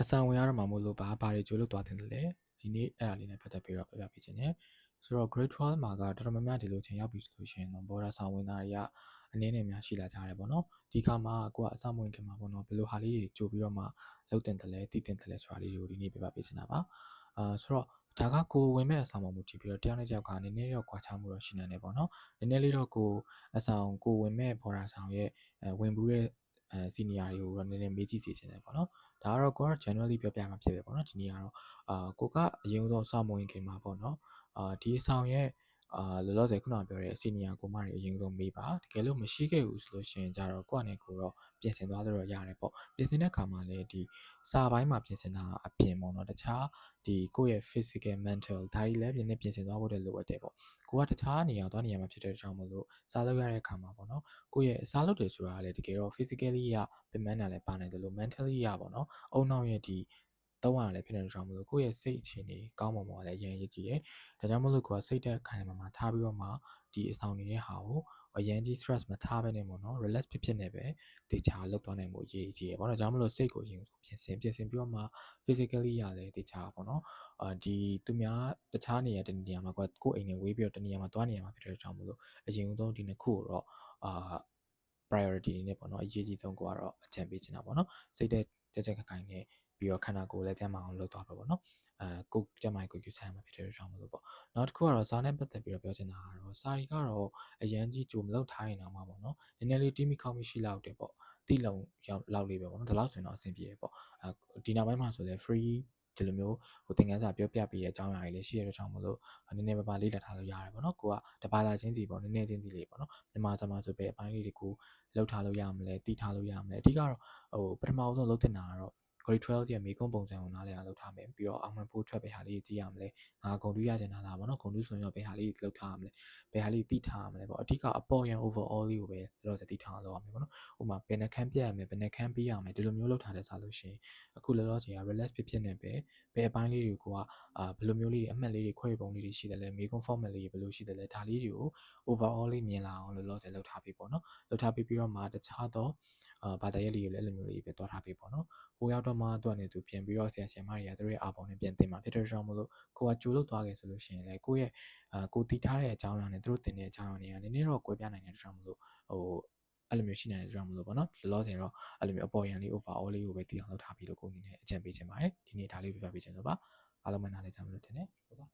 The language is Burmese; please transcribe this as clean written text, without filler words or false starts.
အဆောင်ဝင်ရတော့မှမို့လို့ဘာတွေကြိုးလို့သွားတင်တယ်လဲဒီနေ့အဲ့ဒါလေးနဲ့ပတ်သက်ပြီးတော့ပြပြပေးခြင်းနဲ့ဆိုတော့ grade 12မှာကတော်တော်များများဒီလိုချိန်ရောက်ပြီဆိုလို့ရှိရင်တော့ဘော်ဒါဆောင်ဝင်သားတွေကအနည်းနဲ့များရှိလာကြတယ်ပေါ့နော်ဒီခါမှာကိုကအဆောင်ဝင်ခင်မှာပေါ့နော်ဘယ်လိုဟာလေးတွေကြိုပြီးတော့မှလုပ်တင်တယ်လဲတည်တင်တယ်လဲဆိုတာလေးတွေကိုဒီနေ့ပြပြပေးခြင်းတာပါဆိုတော့ဒါကကိုဝင်မဲ့အဆောင်မှာမူတည်ပြီးတော့တယောက်နဲ့တယောက်ကနည်းနည်းတော့ကွာခြားမှုတော့ရှိနေတယ်ပေါ့နော်နည်းနည်းလေးတော့အဆောင်ကိုဝင်မဲ့ဘော်ဒါဆောင်ရဲ့ဝင်ဘူးတဲ့စီနီယာတွေကိုတော့နည်းနည်းမေးကြည့်စေချင်တယ်ပေါ့နော်ဒါကတော့ကိုက generally ပြောပြမှာဖြစ်ပဲပေါ့နော်ဒီနေ့ကတော့ကိုကအရင်ဆုံးစောင့်မဝင်ခင်မှာပေါ့နော်ဒီဆောင်ရဲ့လောလောဆယ်ခုနပြောတဲ့ senior ကိုမတွေအရင်ဆုံးမေးပါတကယ်လို့မရှိခဲ့ဘူးဆိုလို့ရှိရင်ကြတော့ကိုကနေကိုတော့ပြင်ဆင်သွားလို့တော့ရတယ်ပေါ့ပြင်ဆင်တဲ့အခါမှာလည်းဒီစာပိုင်းမှာပြင်ဆင်တာအပြင်ပေါ့နော်တခြားဒီကိုယ့်ရဲ့ physical mental ဒါတွေလည်းပြင်ဆင်သွားဖို့လိုအပ်တယ်ပေါ့ကိုကတခြားနေရာသွားနေရာမှာဖြစ်တဲ့ကြောင့်မလို့စားလုပ်ရတဲ့အခါမှာပေါ့နော်ကိုယ့်ရဲ့စားလုပ်တယ်ဆိုတာကလည်းတကယ်တော့ physically ရပြင်ပန်းတာလည်းပါနိုင်တယ်လို့ mentally ရပေါ့နော်အုံနောက်ရဲ့ဒီတုံးရလည်းဖြစ်နေတဲ့ကြောင့်မလို့ကိုယ့်ရဲ့စိတ်အခြေအနေကောင်းမွန်ဖို့လည်းအရင်ရည်ကြည်တယ်ဒါကြောင့်မလို့ကိုကစိတ်သက်ခိုင်မာထားပြီးတော့မှဒီအဆောင်နေတဲ့ဟာကိုအရင်ကြီး stress မထားဘဲနဲ့ပေါ့နော် relax ဖြစ်နေပဲတေချာလောက်သွားနိုင်မှုအရေးကြီးတယ်ပေါ့နော်ဒါကြောင့်မလို့စိတ်ကိုအရင်ပြင်ဆင်ပြီးတော့မှ physically ရလည်းတေချာပေါ့နော်ဒီသူများတခြားနေရာတနေရာမှာကိုယ့်အိမ်နဲ့ဝေးပြီးတော့တနေရာမှာသွားနေရာမှာဖြစ်တဲ့ကြောင့်မလို့အရင်ဆုံးဒီနှစ်ခုကိုတော့priority အနေနဲ့ပေါ့နော်အရေးကြီးဆုံးကိုကတော့အကြံပေးချင်တာပေါ့နော်စိတ်သက်ကြက်ခိုင်နဲ့ပြီးတော့ခန္ဓာကိုယ်လည်းကျန်းမာအောင်လုပ်သွားပါပေါ့နော်ကိုကျန်းမာရေးကိုယူဆိုင်ရမှာဖြစ်တဲ့ကြောင့်မလို့ပေါ့နောက်တစ်ခုကတော့စာနဲ့ပတ်သက်ပြီးတော့ပြောချင်တာကတော့စာရီကတော့အရန်ကြီးကြိုမလောက်ထားရင်တော့မှာပေါ့နော်နည်းနည်းလေးတီးမိခေါက်မိရှိလောက်တယ်ပေါ့တိလုံရောက်လောက်လေးပဲပေါ့နော်ဒါလောက်ဆိုရင်တော့အဆင်ပြေတယ်ပေါ့ဒီနောက်ပိုင်းမှာဆိုလဲ free ဒီလိုမျိုးသင်ခန်းစာပြောပြပေးတဲ့အကြောင်းအရာတွေလည်းရှိရတဲ့ကြောင့်မလို့နည်းနည်းပါးပါးလေ့လာထားလို့ရတယ်ပေါ့နော်ကိုကတပါးလာချင်းစီပေါ့နည်းနည်းချင်းစီလေးပေါ့နော်မြန်မာစမှာဆိုပဲအပိုင်းလေးတွေကိုလှုပ်ထားလို့ရမလဲတီးထားလို့ရမလဲအဓိကတော့ပထမဆုံးလုပ်တင်တာကတော့ grade 12ရဲ့မေကွန်းပုံစံကိုနားလည်အောင်လုပ်ထားမယ်ပြီးတော့အောင်မှန်ဖို့ထွက်ပဲဟာလေးကြည့်ရမလဲငါဂုံတူးရချင်တာလားပေါ့နော်ဂုံတူးဆိုရင်တော့ဘယ်ဟာလေးလုပ်ထားရမလဲဘယ်ဟာလေးတီးထားရမလဲပေါ့အဓိကအပေါ်ရန် overall လေးကိုပဲတော့တီးထားအောင်လုပ်ရမယ်ပေါ့နော်ဥပမာဘယ်နှခမ်းပြရမယ်ဘယ်နှခမ်းပေးရမယ်ဒီလိုမျိုးလုပ်ထားတဲ့စားလို့ရှိရင်အခုလောလောဆယ်က relax ဖြစ်နေပဲဘယ်အပိုင်းလေးတွေကိုကဘယ်လိုမျိုးလေးတွေအမှတ်လေးတွေခွဲပုံလေးတွေရှိတယ်လဲမေကွန်း format လေးတွေဘယ်လိုရှိတယ်လဲဒါလေးတွေကို overall လေးမြင်လာအောင်လောလောဆယ်လုပ်ထားပြီးပေါ့နော်လုပ်ထားပြီးတော့မှတခြားတော့ဘာသာရေးလေးတွေလည်းအဲ့လိုမျိုးလေးပဲတွားထားပြီးပေါ့နော်ဟိုရောက်တော့မှသူကနေသူပြန်ပြီးတော့ဆရာမတွေကသူတို့ရဲ့အာပုံနဲ့ပြန်တင်มาဖြစ်တဲ့ကြောင့်မလို့ကိုကကြိုးလို့သွားခဲ့ဆိုလို့ရှိရင်လည်းကိုယ့်ရဲ့ကိုတီးထားတဲ့အကြောင်းအရာနဲ့သူတို့တင်တဲ့အကြောင်းအရာတွေကနည်းနည်းတော့ကွဲပြားနိုင်တဲ့ကြောင့်မလို့အဲ့လိုမျိုးရှိနိုင်တဲ့ကြောင့်မလို့ပေါ့နော်လောလောဆယ်တော့အဲ့လိုမျိုးအပေါ်ရန်လေး overall လေးကိုပဲတည်အောင်လုပ်ထားပြီးလို့ကိုအနေနဲ့အကြံပေးချင်ပါတယ်ဒီနေ့ဒါလေးပြပြပေးချင်လို့ပါအားလုံးမနားလည်ကြမလို့ထင်တယ်ဟုတ်ပါ